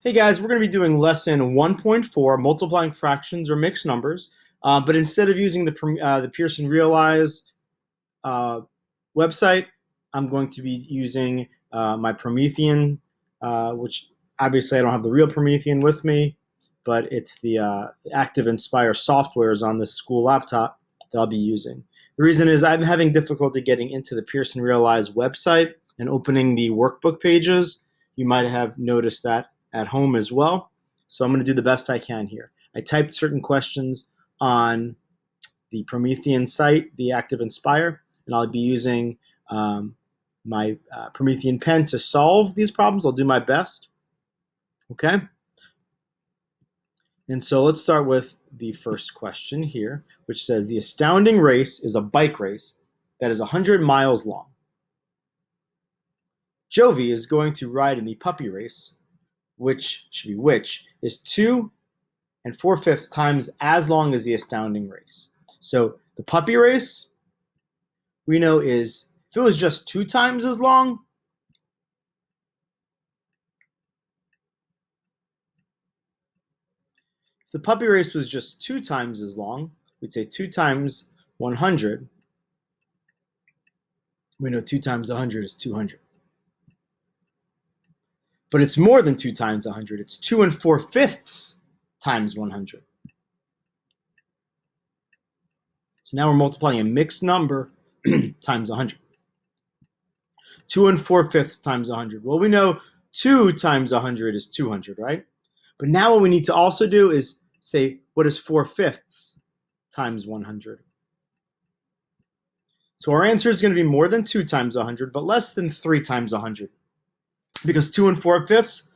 Hey guys, we're going to be doing lesson 1.4, multiplying fractions or mixed numbers. But instead of using the Pearson Realize uh, website, I'm going to be using my Promethean, which obviously I don't have the real Promethean with me, but it's the Active Inspire software is on this school laptop that I'll be using. The reason is I'm having difficulty getting into the Pearson Realize website and opening the workbook pages. You might have noticed that at home as well. So I'm going to do the best I can here. I typed certain questions on the Promethean site, the Active Inspire, and I'll be using my Promethean pen to solve these problems. I'll do my best. Okay. And so let's start with the first question here, which says the astounding race is a bike race that is 100 miles long. Jovi is going to ride in the puppy race, which is 2 and 4/5 times as long as the astounding race. So the puppy race we know is, if it was just 2 times as long, if the puppy race was just 2 times as long, we'd say 2 times 100. We know 2 times 100 is 200. But it's more than 2 times 100. It's 2 and 4/5 times 100. So now we're multiplying a mixed number times 100. 2 and 4/5 times 100. Well, we know 2 times 100 is 200, right? But now what we need to also do is say, what is 4/5 times 100? So our answer is going to be more than 2 times 100, but less than 3 times 100. Because 2 and 4/5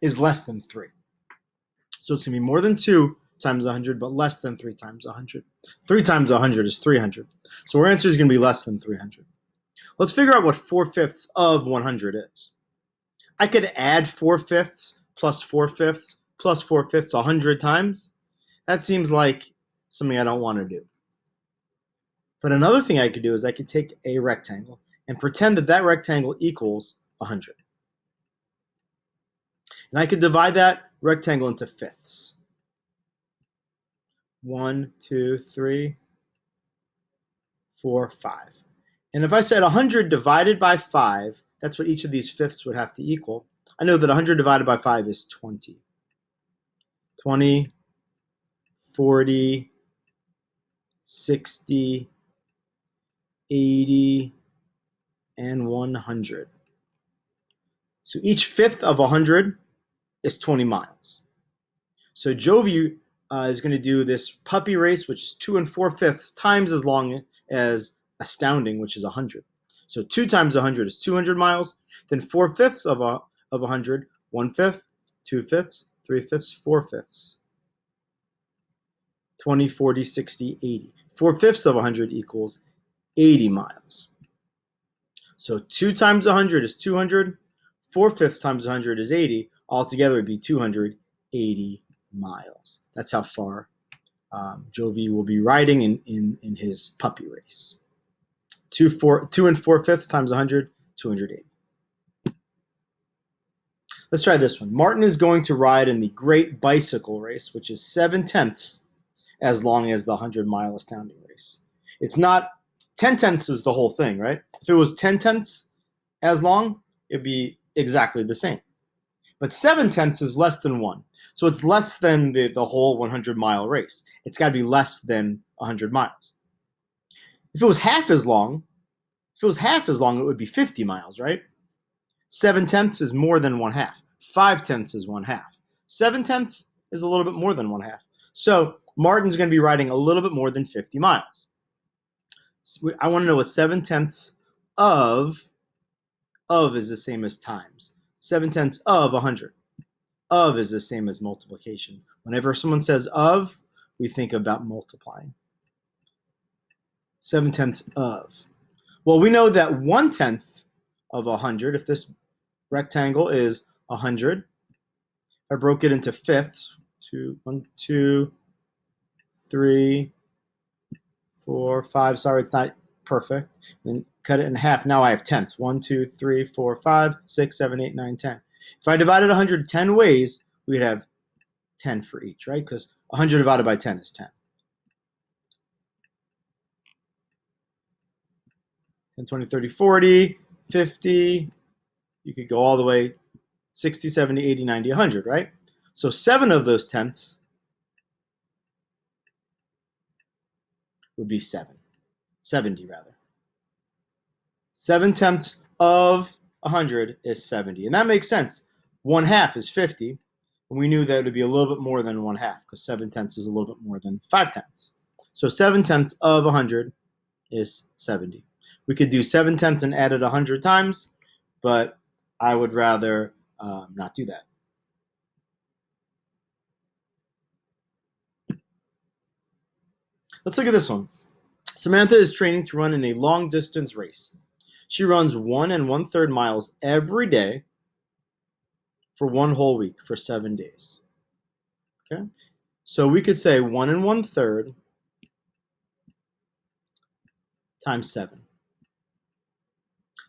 is less than 3. So it's going to be more than 2 times 100, but less than 3 times 100. 3 times 100 is 300. So our answer is going to be less than 300. Let's figure out what 4/5 of 100 is. I could add 4/5 plus 4/5 plus 4/5 100 times. That seems like something I don't want to do. But another thing I could do is I could take a rectangle and pretend that that rectangle equals 100. And I could divide that rectangle into fifths. 1, 2, 3, 4, 5. And if I said 100 divided by 5, that's what each of these fifths would have to equal. I know that 100 divided by 5 is 20. 20, 40, 60, 80, and 100. So each fifth of 100 is 20 miles. So Jovi is going to do this puppy race, which is 2 and 4/5 times as long as astounding, which is 100. So 2 times 100 is 200 miles. Then 4/5 of 100, 1/5, 2/5, 3/5, 4/5. 20, 40, 60, 80. 4/5 of 100 equals 80 miles. So 2 times 100 is 200. 4/5 times 100 is 80. Altogether, it would be 280 miles. That's how far Jovi will be riding in his puppy race. 2 and 4/5 times 100, 280. Let's try this one. Martin is going to ride in the Great Bicycle Race, which is 7/10 as long as the 100-mile astounding race. It's not 10/10 is the whole thing, right? If it was 10/10 as long, it'd be exactly the same. But 7/10 is less than 1. So it's less than the whole 100-mile race. It's got to be less than 100 miles. If it was half as long, it would be 50 miles, right? 7/10 is more than 1/2. 5/10 is 1/2. 7/10 is a little bit more than 1/2. So Martin's going to be riding a little bit more than 50 miles. So I want to know what 7/10 of is the same as times. 7/10 of 100. Of is the same as multiplication. Whenever someone says of, we think about multiplying. 7/10 of. Well, we know that 1/10 of 100, if this rectangle is 100, I broke it into fifths. 1, 2, 3, 4, 5. Sorry, it's not perfect. Then cut it in half. Now I have tenths. 1, 2, 3, 4, 5, 6, 7, 8, 9, 10. If I divided 100 10 ways, we'd have 10 for each, right? Because 100 divided by 10 is 10. 10, 20, 30, 40, 50. You could go all the way 60, 70, 80, 90, 100, right? So 7 of those tenths would be 70 rather. 7 tenths of 100 is 70. And that makes sense. 1/2 is 50. And we knew that it would be a little bit more than 1/2 because 7 tenths is a little bit more than 5 tenths. So 7 tenths of 100 is 70. We could do 7 tenths and add it 100 times, but I would rather not do that. Let's look at this one. Samantha is training to run in a long distance race. She runs 1 1/3 miles every day for 1 whole week for 7 days. Okay, so we could say 1 1/3 times 7.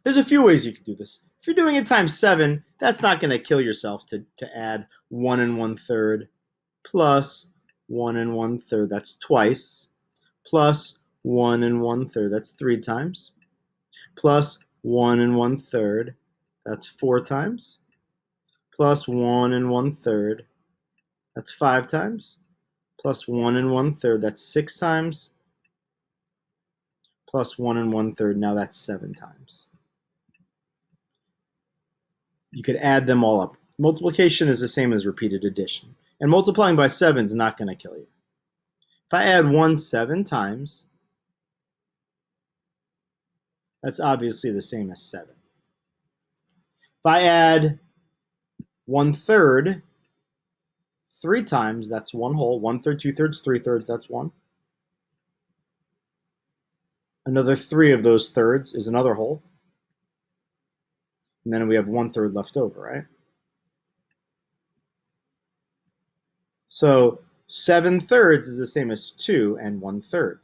There's a few ways you could do this. If you're doing it times 7, that's not going to kill yourself to add 1 1/3 plus 1 1/3, that's twice, plus 1 1/3, that's 3 times, plus 1 1/3, that's 4 times, plus 1 1/3, that's 5 times, plus 1 1/3, that's 6 times, plus 1 1/3, now that's 7 times. You could add them all up. Multiplication is the same as repeated addition. And multiplying by 7 is not going to kill you. If I add 1 7 times, that's obviously the same as 7. If I add 1/3 3 times, that's 1 whole. 1/3, 2/3, 3/3, that's 1. Another 3 of those thirds is another whole. And then we have 1/3 left over, right? So 7/3 is the same as 2 1/3.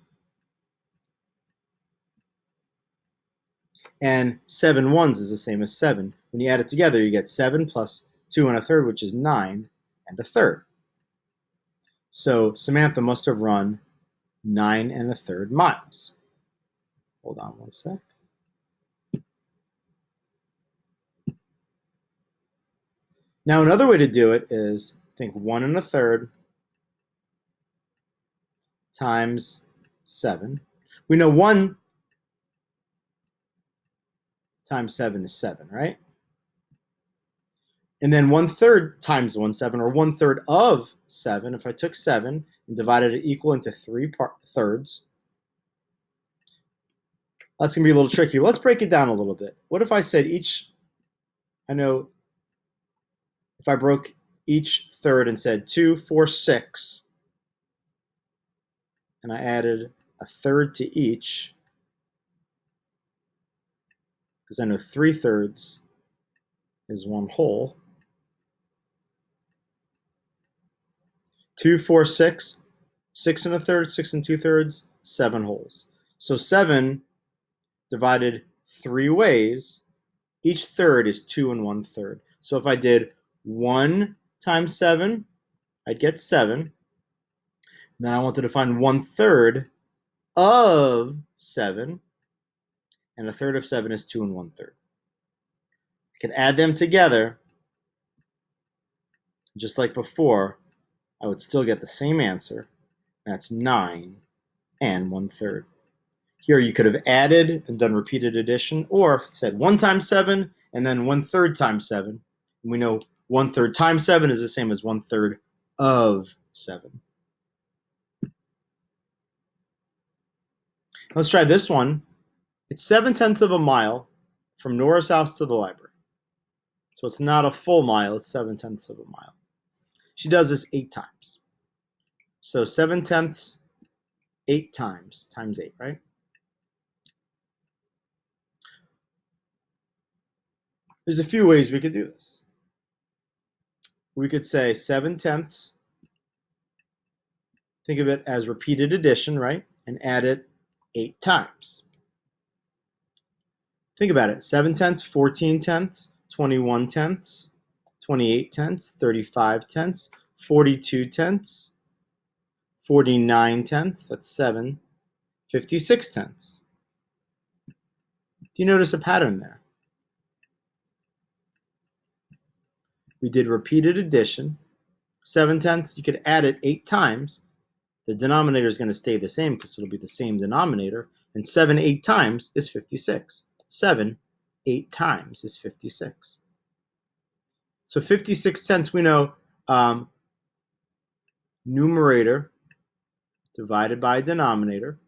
And 7 1s is the same as 7. When you add it together, you get 7 plus 2 1/3, which is 9 1/3. So Samantha must have run 9 1/3 miles. Hold on one sec. Now another way to do it is think 1 1/3 times 7. We know 1 times 7 is 7, right? And then 1/3 times 1 7, or 1/3 of 7, if I took 7 and divided it equal into 3 thirds, that's going to be a little tricky. Let's break it down a little bit. What if I said I know if I broke each third and said 2, 4, 6, and I added a third to each, because I know 3 thirds is 1 whole. 2, 4, 6, 6 1/3, 6 2/3, 7 wholes. So 7 divided 3 ways, each third is 2 1/3. So if I did 1 times 7, I'd get 7. And then I wanted to find 1/3 of 7, and a third of 7 is 2 1/3. I could add them together, just like before, I would still get the same answer. That's 9 1/3. Here you could have added and done repeated addition, or said 1 times 7 and then 1/3 times 7. And we know 1/3 times 7 is the same as 1/3 of 7. Let's try this one. It's 7/10 of a mile from Nora's house to the library. So it's not a full mile, it's 7/10 of a mile. She does this 8 times. So 7/10, 8 times 8, right? There's a few ways we could do this. We could say 7/10. Think of it as repeated addition, right? And add it 8 times. Think about it. 7/10, 14/10, 21/10, 28 tenths, 35 tenths, 42 tenths, 49 tenths, that's 7, 56 tenths. Do you notice a pattern there? We did repeated addition. 7 tenths, you could add it 8 times. The denominator is going to stay the same because it'll be the same denominator. And 7 8 times is 56. 7 8 times is 56. So 56 tenths, we know numerator divided by denominator.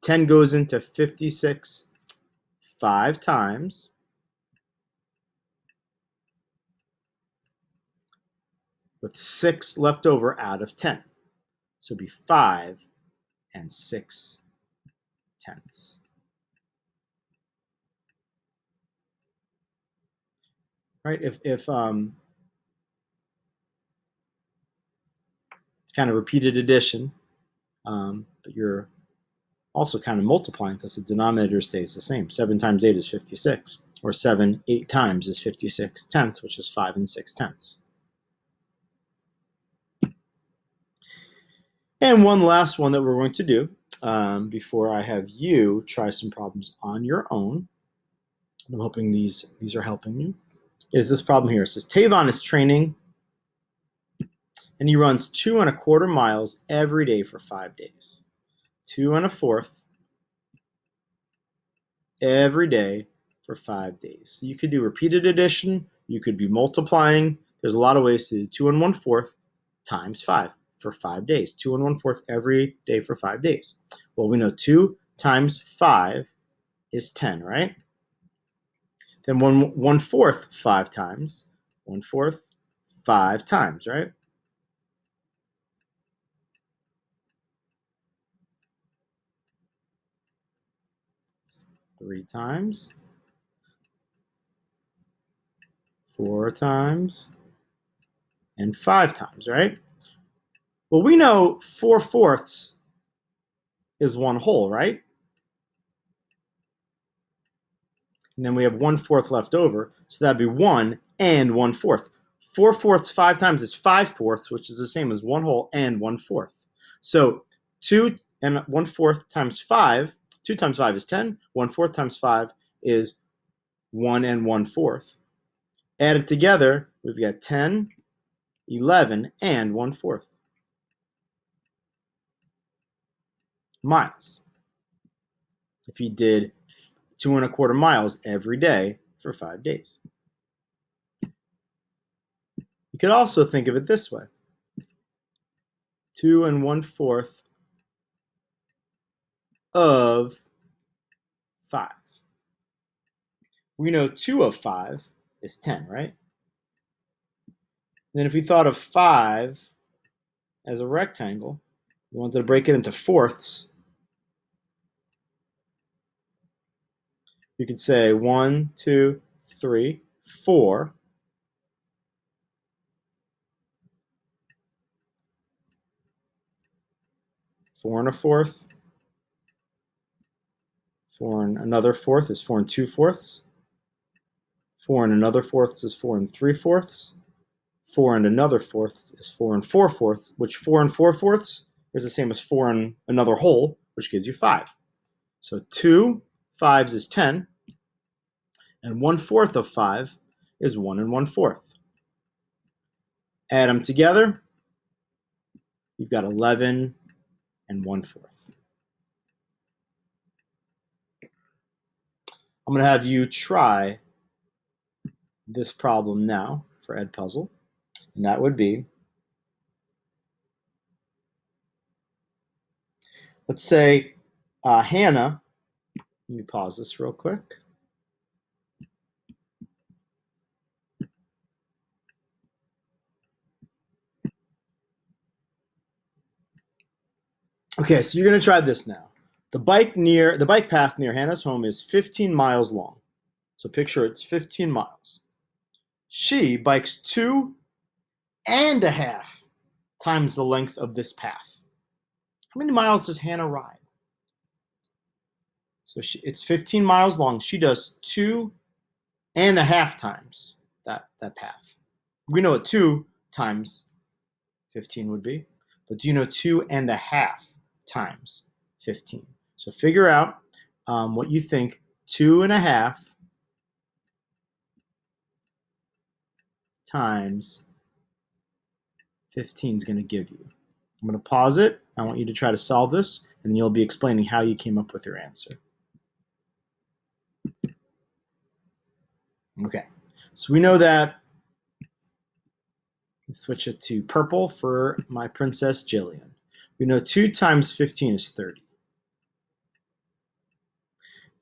10 goes into 56 5 times. With 6 left over out of 10. So it'd be 5 and 6 tenths. Right? If it's kind of repeated addition, but you're also kind of multiplying because the denominator stays the same. 7 times 8 is 56, or 7 8 times is 56 tenths, which is 5 and 6 tenths. And one last one that we're going to do before I have you try some problems on your own. I'm hoping these are helping you. Is this problem here? It says Tavon is training and he runs 2 1/4 miles every day for 5 days. 2 1/4 every day for 5 days. So you could do repeated addition. You could be multiplying. There's a lot of ways to do 2 1/4 times 5 for 5 days. 2 1/4 every day for 5 days. Well, we know 2 times 5 is 10, right? Then 1/4 5 times. 1/4 5 times, right? Three times. 4 times. And 5 times, right? Well, we know 4/4 is 1 whole, right? And then we have 1/4 left over, so that'd be 1 and 1/4. 4/4 5 times is 5/4, which is the same as 1 whole and 1/4. So 2 and 1/4 times 5, 2 times 5 is 10, 1/4 times 5 is 1 and 1/4. Added together, we've got 10, 11, and 1/4 miles. If you did 2 1/4 miles every day for 5 days. You could also think of it this way. 2 1/4 of 5. We know 2 of 5 is 10, right? And then if we thought of 5 as a rectangle, we wanted to break it into fourths. You could say 1, 2, 3, 4. Four and a fourth. 4 and another fourth is 4 and 2/4. 4 and another fourth is 4 and 3/4. 4 and another fourth is 4 and 4/4, which 4 and 4/4 is the same as 4 and another whole, which gives you 5. So 2 5s is 10, and 1/4 of 5 is 1 and 1/4. Add them together, you've got 11 and 1/4. I'm going to have you try this problem now for Edpuzzle, and that would be, let's say Hannah, let me pause this real quick. Okay, so you're going to try this now. The bike path near Hannah's home is 15 miles long. So picture it's 15 miles. She bikes 2.5 times the length of this path. How many miles does Hannah ride? So it's 15 miles long. She does 2.5 times that path. We know what 2 times 15 would be, but do you know 2.5 times 15? So figure out what you think 2.5 times 15 is going to give you. I'm going to pause it. I want you to try to solve this, and then you'll be explaining how you came up with your answer. Okay, so we know that. Let's switch it to purple for my Princess Jillian. We know 2 times 15 is 30.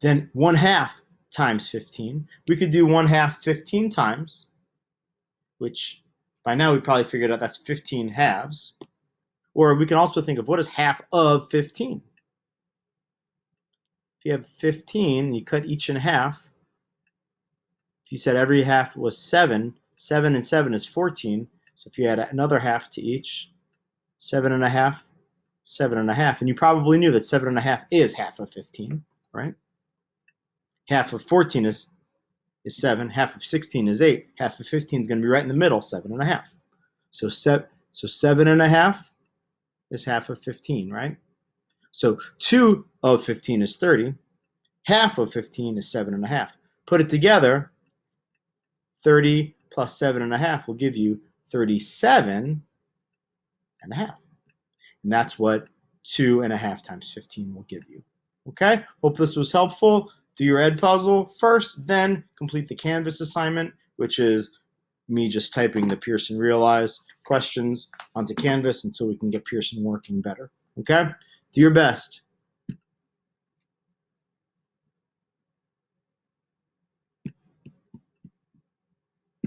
Then 1/2 times 15. We could do 1/2 15 times, which by now we probably figured out that's 15 halves. Or we can also think of what is half of 15. If you have 15 and you cut each in half, if you said every half was 7, 7 and 7 is 14. So if you add another half to each, 7.5, 7.5, and you probably knew that 7.5 is half of 15, right? Half of 14 is 7, half of 16 is 8, half of 15 is going to be right in the middle, 7.5. So 7.5 is half of 15, right? So 2 of 15 is 30. Half of 15 is 7.5. Put it together, 30 plus 7.5 will give you 37.5. And that's what 2.5 times 15 will give you. Okay? Hope this was helpful. Do your Edpuzzle first, then complete the Canvas assignment, which is me just typing the Pearson Realize questions onto Canvas until we can get Pearson working better. Okay? Do your best.